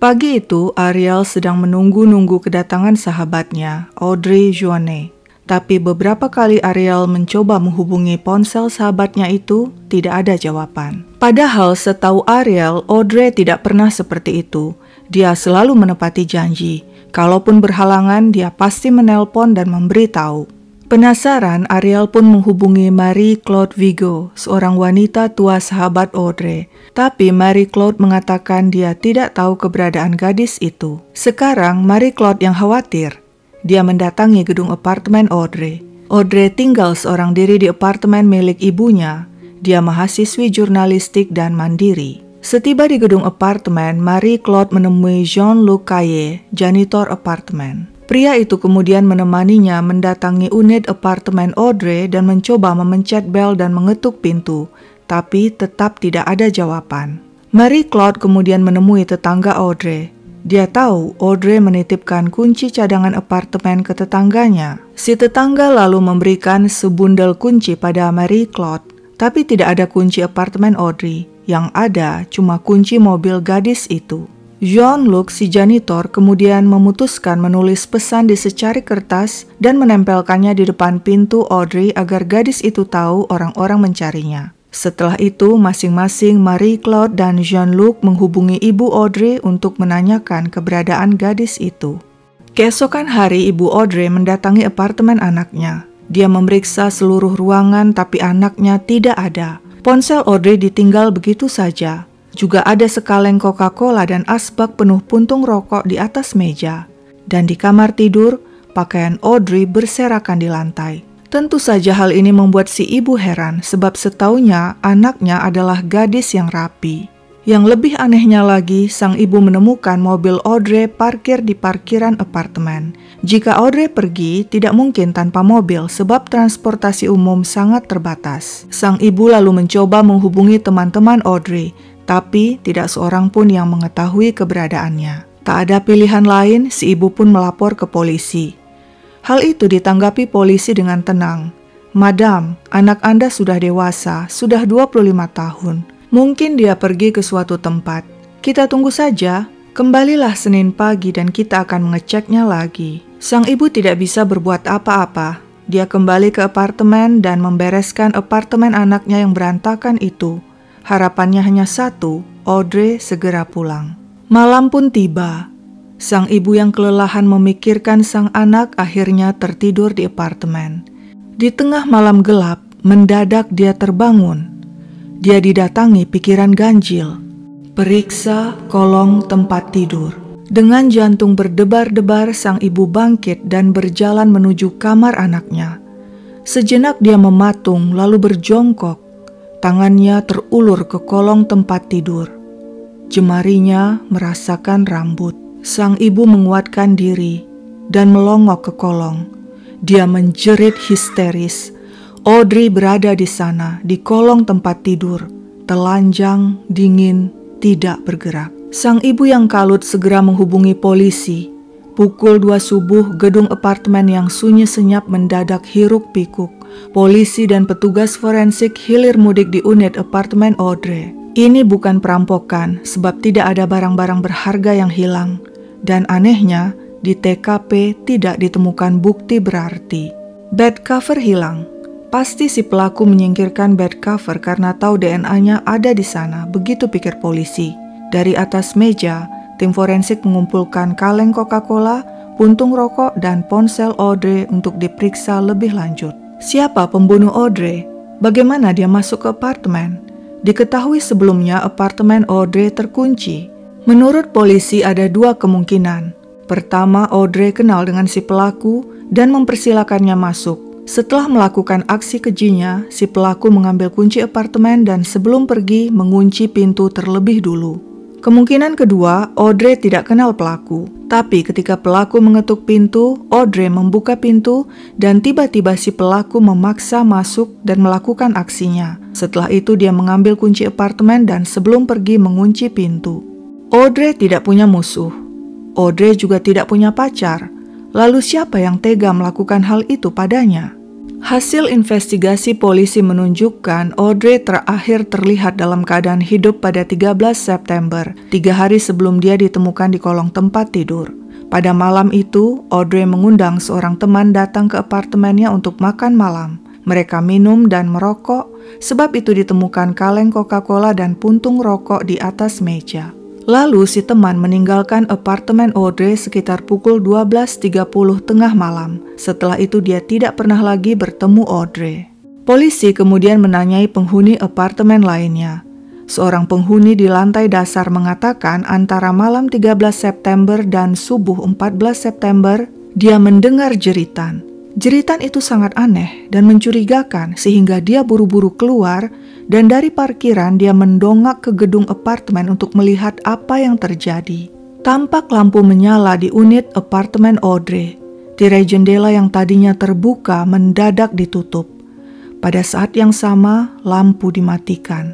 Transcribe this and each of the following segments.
Pagi itu, Ariel sedang menunggu-nunggu kedatangan sahabatnya, Audrey Joanne. Tapi beberapa kali Ariel mencoba menghubungi ponsel sahabatnya itu, tidak ada jawaban. Padahal setahu Ariel, Audrey tidak pernah seperti itu. Dia selalu menepati janji. Kalaupun berhalangan, dia pasti menelpon dan memberitahu. Penasaran, Ariel pun menghubungi Marie Claude Vigo, seorang wanita tua sahabat Audrey. Tapi Marie Claude mengatakan dia tidak tahu keberadaan gadis itu. Sekarang Marie Claude yang khawatir. Dia mendatangi gedung apartemen Audrey. Audrey tinggal seorang diri di apartemen milik ibunya. Dia mahasiswi jurnalistik dan mandiri. Setiba di gedung apartemen, Marie Claude menemui Jean-Luc Caillé, janitor apartemen. Pria itu kemudian menemaninya mendatangi unit apartemen Audrey dan mencoba memencet bel dan mengetuk pintu, tapi tetap tidak ada jawaban. Marie Claude kemudian menemui tetangga Audrey. Dia tahu Audrey menitipkan kunci cadangan apartemen ke tetangganya. Si tetangga lalu memberikan sebundel kunci pada Marie Claude, tapi tidak ada kunci apartemen Audrey. Yang ada cuma kunci mobil gadis itu. Jean-Luc, si janitor, kemudian memutuskan menulis pesan di secari kertas dan menempelkannya di depan pintu Audrey agar gadis itu tahu orang-orang mencarinya. Setelah itu, masing-masing Marie Claude dan Jean-Luc menghubungi ibu Audrey untuk menanyakan keberadaan gadis itu. Keesokan hari, ibu Audrey mendatangi apartemen anaknya. Dia memeriksa seluruh ruangan tapi anaknya tidak ada. Ponsel Audrey ditinggal begitu saja. Juga ada sekaleng Coca-Cola dan asbak penuh puntung rokok di atas meja. Dan di kamar tidur, pakaian Audrey berserakan di lantai. Tentu saja hal ini membuat si ibu heran sebab setaunya anaknya adalah gadis yang rapi. Yang lebih anehnya lagi, sang ibu menemukan mobil Audrey parkir di parkiran apartemen. Jika Audrey pergi, tidak mungkin tanpa mobil sebab transportasi umum sangat terbatas. Sang ibu lalu mencoba menghubungi teman-teman Audrey, tapi tidak seorang pun yang mengetahui keberadaannya. Tak ada pilihan lain, si ibu pun melapor ke polisi. Hal itu ditanggapi polisi dengan tenang. "Madam, anak Anda sudah dewasa, sudah 25 tahun. Mungkin dia pergi ke suatu tempat. Kita tunggu saja. Kembalilah Senin pagi dan kita akan mengeceknya lagi." Sang ibu tidak bisa berbuat apa-apa. Dia kembali ke apartemen dan membereskan apartemen anaknya yang berantakan itu. Harapannya hanya satu, Audrey segera pulang. Malam pun tiba. Sang ibu yang kelelahan memikirkan sang anak akhirnya tertidur di apartemen. Di tengah malam gelap, mendadak dia terbangun. Dia didatangi pikiran ganjil. Periksa kolong tempat tidur. Dengan jantung berdebar-debar, sang ibu bangkit dan berjalan menuju kamar anaknya. Sejenak dia mematung lalu berjongkok. Tangannya terulur ke kolong tempat tidur. Jemarinya merasakan rambut. Sang ibu menguatkan diri dan melongok ke kolong. Dia menjerit histeris. Audrey berada di sana, di kolong tempat tidur, telanjang, dingin, tidak bergerak. Sang ibu yang kalut segera menghubungi polisi. Pukul 2 subuh, gedung apartemen yang sunyi senyap mendadak hiruk-pikuk. Polisi dan petugas forensik hilir mudik di unit apartemen Audrey. Ini bukan perampokan sebab tidak ada barang-barang berharga yang hilang. Dan anehnya, di TKP tidak ditemukan bukti berarti. Bed cover hilang. Pasti si pelaku menyingkirkan bed cover karena tahu DNA-nya ada di sana, begitu pikir polisi. Dari atas meja, tim forensik mengumpulkan kaleng Coca-Cola, puntung rokok, dan ponsel Audrey untuk diperiksa lebih lanjut. Siapa pembunuh Audrey? Bagaimana dia masuk ke apartemen? Diketahui sebelumnya apartemen Audrey terkunci. Menurut polisi ada 2 kemungkinan. Pertama, Audrey kenal dengan si pelaku dan mempersilakannya masuk. Setelah melakukan aksi kejinya, si pelaku mengambil kunci apartemen dan sebelum pergi mengunci pintu terlebih dulu. Kemungkinan kedua, Audrey tidak kenal pelaku. Tapi ketika pelaku mengetuk pintu, Audrey membuka pintu dan tiba-tiba si pelaku memaksa masuk dan melakukan aksinya. Setelah itu dia mengambil kunci apartemen dan sebelum pergi mengunci pintu. Audrey tidak punya musuh. Audrey juga tidak punya pacar. Lalu siapa yang tega melakukan hal itu padanya? Hasil investigasi polisi menunjukkan Audrey terakhir terlihat dalam keadaan hidup pada 13 September, 3 hari sebelum dia ditemukan di kolong tempat tidur. Pada malam itu, Audrey mengundang seorang teman datang ke apartemennya untuk makan malam. Mereka minum dan merokok, sebab itu ditemukan kaleng Coca-Cola dan puntung rokok di atas meja. Lalu si teman meninggalkan apartemen Audrey sekitar pukul 12.30 tengah malam. Setelah itu dia tidak pernah lagi bertemu Audrey. Polisi kemudian menanyai penghuni apartemen lainnya. Seorang penghuni di lantai dasar mengatakan antara malam 13 September dan subuh 14 September, dia mendengar jeritan. Jeritan itu sangat aneh dan mencurigakan sehingga dia buru-buru keluar dan dari parkiran dia mendongak ke gedung apartemen untuk melihat apa yang terjadi. Tampak lampu menyala di unit apartemen Audrey. Tirai jendela yang tadinya terbuka mendadak ditutup. Pada saat yang sama, lampu dimatikan.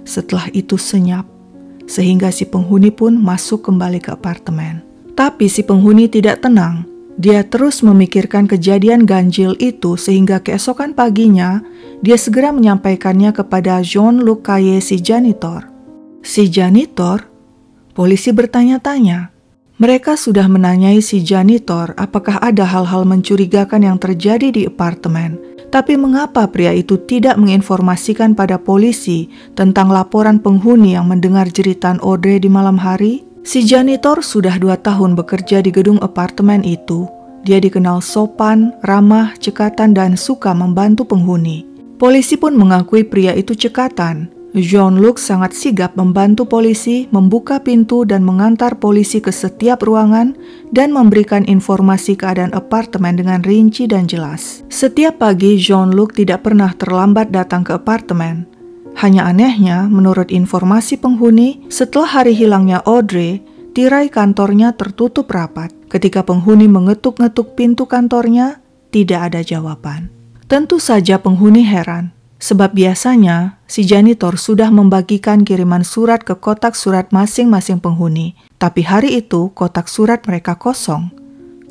Setelah itu senyap, sehingga si penghuni pun masuk kembali ke apartemen. Tapi si penghuni tidak tenang. Dia terus memikirkan kejadian ganjil itu sehingga keesokan paginya dia segera menyampaikannya kepada Jean-Luc Caillé, si janitor. Si janitor? Polisi bertanya-tanya. Mereka sudah menanyai si janitor apakah ada hal-hal mencurigakan yang terjadi di apartemen. Tapi mengapa pria itu tidak menginformasikan pada polisi tentang laporan penghuni yang mendengar jeritan Audrey di malam hari? Si janitor sudah 2 tahun bekerja di gedung apartemen itu. Dia dikenal sopan, ramah, cekatan, dan suka membantu penghuni. Polisi pun mengakui pria itu cekatan. Jean-Luc sangat sigap membantu polisi, membuka pintu dan mengantar polisi ke setiap ruangan dan memberikan informasi keadaan apartemen dengan rinci dan jelas. Setiap pagi Jean-Luc tidak pernah terlambat datang ke apartemen. Hanya anehnya, menurut informasi penghuni, setelah hari hilangnya Audrey, tirai kantornya tertutup rapat. Ketika penghuni mengetuk-ngetuk pintu kantornya, tidak ada jawaban. Tentu saja penghuni heran, sebab biasanya si janitor sudah membagikan kiriman surat ke kotak surat masing-masing penghuni. Tapi hari itu kotak surat mereka kosong.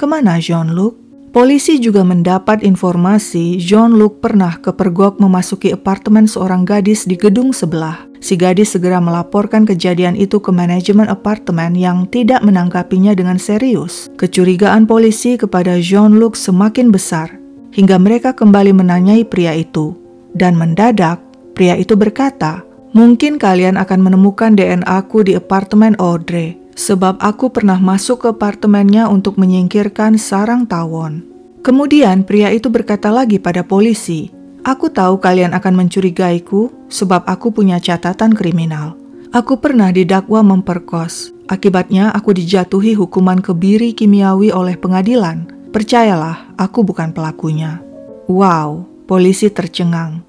Kemana Jean-Luc? Polisi juga mendapat informasi Jean-Luc pernah kepergok memasuki apartemen seorang gadis di gedung sebelah. Si gadis segera melaporkan kejadian itu ke manajemen apartemen yang tidak menanggapinya dengan serius. Kecurigaan polisi kepada Jean-Luc semakin besar, hingga mereka kembali menanyai pria itu. Dan mendadak, pria itu berkata, "Mungkin kalian akan menemukan DNA-ku di apartemen Audrey. Sebab aku pernah masuk ke apartemennya untuk menyingkirkan sarang tawon." Kemudian pria itu berkata lagi pada polisi, "Aku tahu kalian akan mencurigaiku sebab aku punya catatan kriminal. Aku pernah didakwa memperkos. Akibatnya aku dijatuhi hukuman kebiri kimiawi oleh pengadilan. Percayalah, aku bukan pelakunya." Wow, polisi tercengang.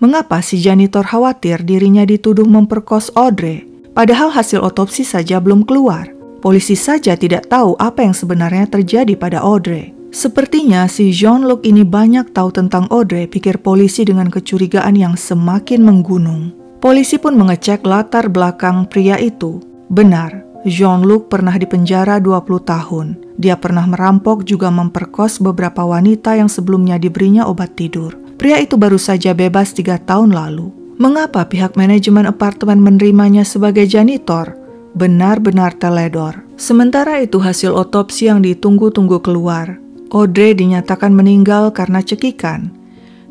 Mengapa si janitor khawatir dirinya dituduh memperkos Audrey? Padahal hasil otopsi saja belum keluar. Polisi saja tidak tahu apa yang sebenarnya terjadi pada Audrey. Sepertinya si Jean-Luc ini banyak tahu tentang Audrey, pikir polisi dengan kecurigaan yang semakin menggunung. Polisi pun mengecek latar belakang pria itu. Benar, Jean-Luc pernah dipenjara 20 tahun. Dia pernah merampok juga memperkos beberapa wanita yang sebelumnya diberinya obat tidur. Pria itu baru saja bebas 3 tahun lalu. Mengapa pihak manajemen apartemen menerimanya sebagai janitor? Benar-benar teledor. Sementara itu hasil otopsi yang ditunggu-tunggu keluar. Audrey dinyatakan meninggal karena cekikan.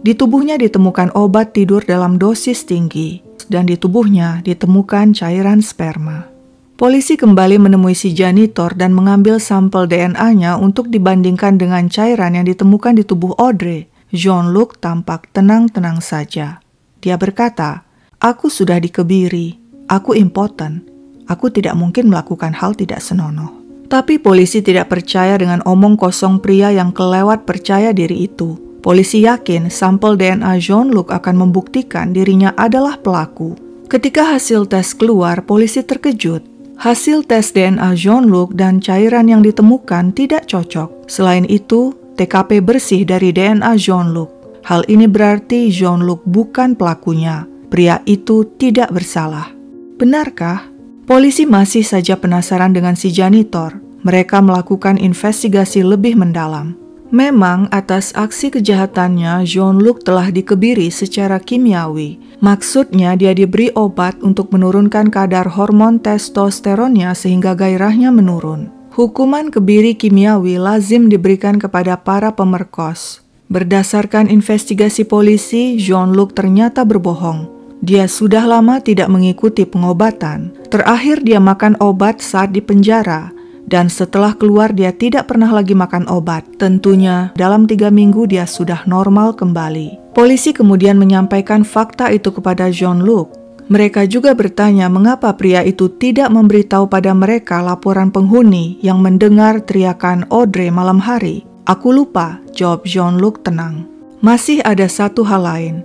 Di tubuhnya ditemukan obat tidur dalam dosis tinggi, dan di tubuhnya ditemukan cairan sperma. Polisi kembali menemui si janitor dan mengambil sampel DNA-nya untuk dibandingkan dengan cairan yang ditemukan di tubuh Audrey. Jean-Luc tampak tenang-tenang saja. Dia berkata, "Aku sudah dikebiri, aku impoten, aku tidak mungkin melakukan hal tidak senonoh." Tapi polisi tidak percaya dengan omong kosong pria yang kelewat percaya diri itu. Polisi yakin sampel DNA Jean-Luc akan membuktikan dirinya adalah pelaku. Ketika hasil tes keluar, polisi terkejut. Hasil tes DNA Jean-Luc dan cairan yang ditemukan tidak cocok. Selain itu, TKP bersih dari DNA Jean-Luc. Hal ini berarti Jean-Luc bukan pelakunya. Pria itu tidak bersalah. Benarkah? Polisi masih saja penasaran dengan si janitor. Mereka melakukan investigasi lebih mendalam. Memang atas aksi kejahatannya, Jean-Luc telah dikebiri secara kimiawi. Maksudnya dia diberi obat untuk menurunkan kadar hormon testosteronnya sehingga gairahnya menurun. Hukuman kebiri kimiawi lazim diberikan kepada para pemerkos. Berdasarkan investigasi polisi, Jean-Luc ternyata berbohong. Dia sudah lama tidak mengikuti pengobatan. Terakhir dia makan obat saat di penjara. Dan setelah keluar dia tidak pernah lagi makan obat. Tentunya dalam 3 minggu dia sudah normal kembali. Polisi kemudian menyampaikan fakta itu kepada Jean-Luc. Mereka juga bertanya mengapa pria itu tidak memberitahu pada mereka laporan penghuni yang mendengar teriakan Audrey malam hari. Aku lupa, jawab Jean-Luc tenang. Masih ada satu hal lain.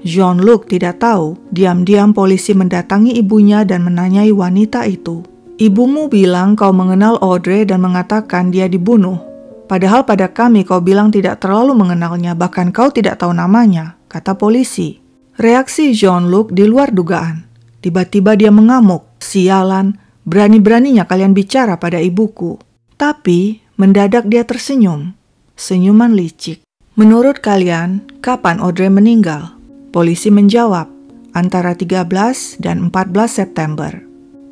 Jean-Luc tidak tahu, diam-diam polisi mendatangi ibunya dan menanyai wanita itu. Ibumu bilang kau mengenal Audrey dan mengatakan dia dibunuh. Padahal pada kami kau bilang tidak terlalu mengenalnya, bahkan kau tidak tahu namanya, kata polisi. Reaksi Jean-Luc di luar dugaan. Tiba-tiba dia mengamuk. Sialan, berani-beraninya kalian bicara pada ibuku. Tapi mendadak dia tersenyum. Senyuman licik. Menurut kalian, kapan Audrey meninggal? Polisi menjawab, antara 13 dan 14 September.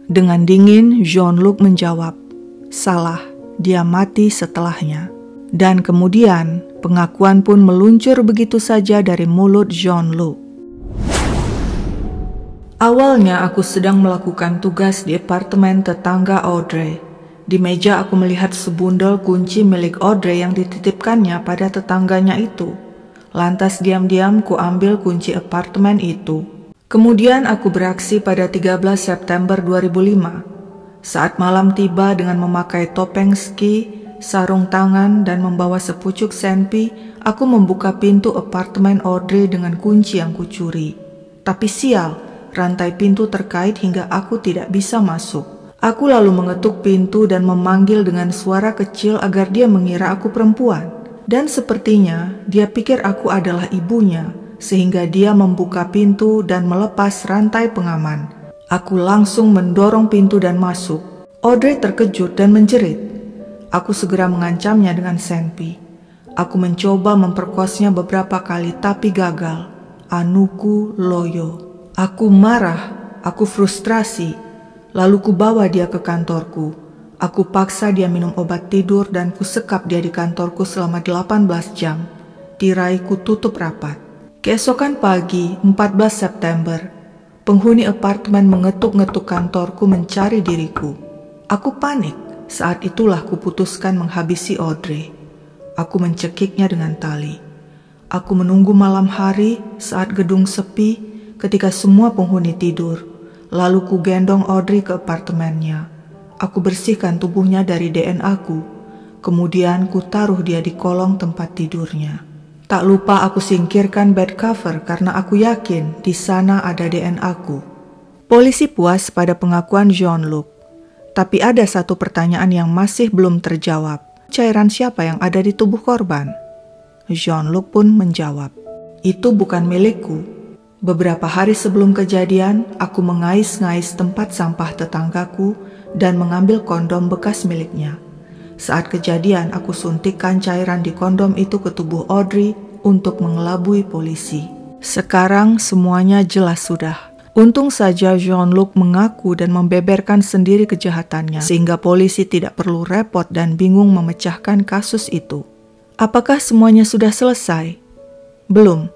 Dengan dingin, Jean-Luc menjawab, salah, dia mati setelahnya. Dan kemudian, pengakuan pun meluncur begitu saja dari mulut Jean-Luc. Awalnya aku sedang melakukan tugas di apartemen tetangga Audrey. Di meja aku melihat sebundel kunci milik Audrey yang dititipkannya pada tetangganya itu. Lantas diam-diam ku ambil kunci apartemen itu. Kemudian aku beraksi pada 13 September 2005. Saat malam tiba dengan memakai topeng ski, sarung tangan, dan membawa sepucuk senpi, aku membuka pintu apartemen Audrey dengan kunci yang kucuri. Tapi sial, rantai pintu terkait hingga aku tidak bisa masuk. Aku lalu mengetuk pintu dan memanggil dengan suara kecil agar dia mengira aku perempuan. Dan sepertinya dia pikir aku adalah ibunya, sehingga dia membuka pintu dan melepas rantai pengaman. Aku langsung mendorong pintu dan masuk. Audrey terkejut dan menjerit. Aku segera mengancamnya dengan senpi. Aku mencoba memperkosnya beberapa kali tapi gagal. Anuku loyo. Aku marah, aku frustrasi. Lalu ku bawa dia ke kantorku. Aku paksa dia minum obat tidur dan ku sekap dia di kantorku selama 18 jam. Tirai ku tutup rapat. Keesokan pagi, 14 September, penghuni apartemen mengetuk-ngetuk kantorku mencari diriku. Aku panik. Saat itulah kuputuskan menghabisi Audrey. Aku mencekiknya dengan tali. Aku menunggu malam hari saat gedung sepi ketika semua penghuni tidur. Lalu ku gendong Audrey ke apartemennya. Aku bersihkan tubuhnya dari DNA-ku. Kemudian ku taruh dia di kolong tempat tidurnya. Tak lupa aku singkirkan bed cover karena aku yakin di sana ada DNA-ku. Polisi puas pada pengakuan Jean-Luc. Tapi ada satu pertanyaan yang masih belum terjawab. Cairan siapa yang ada di tubuh korban? Jean-Luc pun menjawab, itu bukan milikku. Beberapa hari sebelum kejadian, aku mengais-ngais tempat sampah tetanggaku dan mengambil kondom bekas miliknya. Saat kejadian, aku suntikkan cairan di kondom itu ke tubuh Audrey untuk mengelabui polisi. Sekarang semuanya jelas sudah. Untung saja Jean-Luc mengaku dan membeberkan sendiri kejahatannya, sehingga polisi tidak perlu repot dan bingung memecahkan kasus itu. Apakah semuanya sudah selesai? Belum.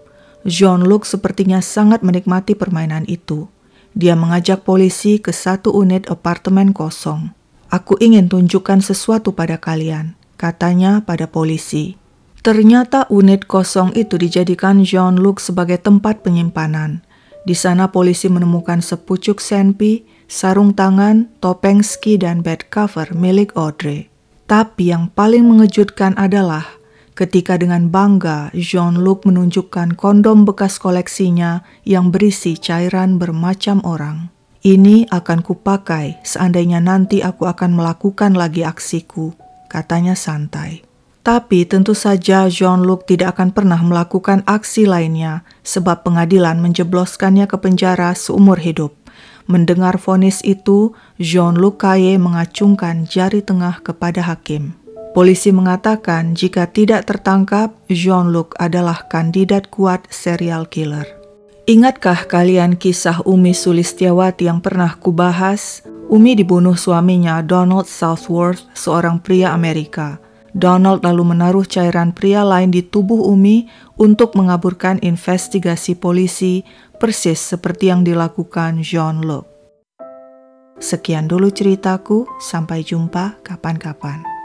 Jean-Luc sepertinya sangat menikmati permainan itu. Dia mengajak polisi ke satu unit apartemen kosong. Aku ingin tunjukkan sesuatu pada kalian, katanya pada polisi. Ternyata unit kosong itu dijadikan Jean-Luc sebagai tempat penyimpanan. Di sana polisi menemukan sepucuk senpi, sarung tangan, topeng ski, dan bed cover milik Audrey. Tapi yang paling mengejutkan adalah ketika dengan bangga Jean-Luc menunjukkan kondom bekas koleksinya yang berisi cairan bermacam orang. Ini akan kupakai seandainya nanti aku akan melakukan lagi aksiku, katanya santai. Tapi tentu saja Jean-Luc tidak akan pernah melakukan aksi lainnya sebab pengadilan menjebloskannya ke penjara seumur hidup. Mendengar vonis itu, Jean-Luc Caillé mengacungkan jari tengah kepada hakim. Polisi mengatakan jika tidak tertangkap, Jean-Luc adalah kandidat kuat serial killer. Ingatkah kalian kisah Umi Sulistiawati yang pernah kubahas? Umi dibunuh suaminya Donald Southworth, seorang pria Amerika. Donald lalu menaruh cairan pria lain di tubuh Umi untuk mengaburkan investigasi polisi, persis seperti yang dilakukan Jean-Luc. Sekian dulu ceritaku, sampai jumpa kapan-kapan.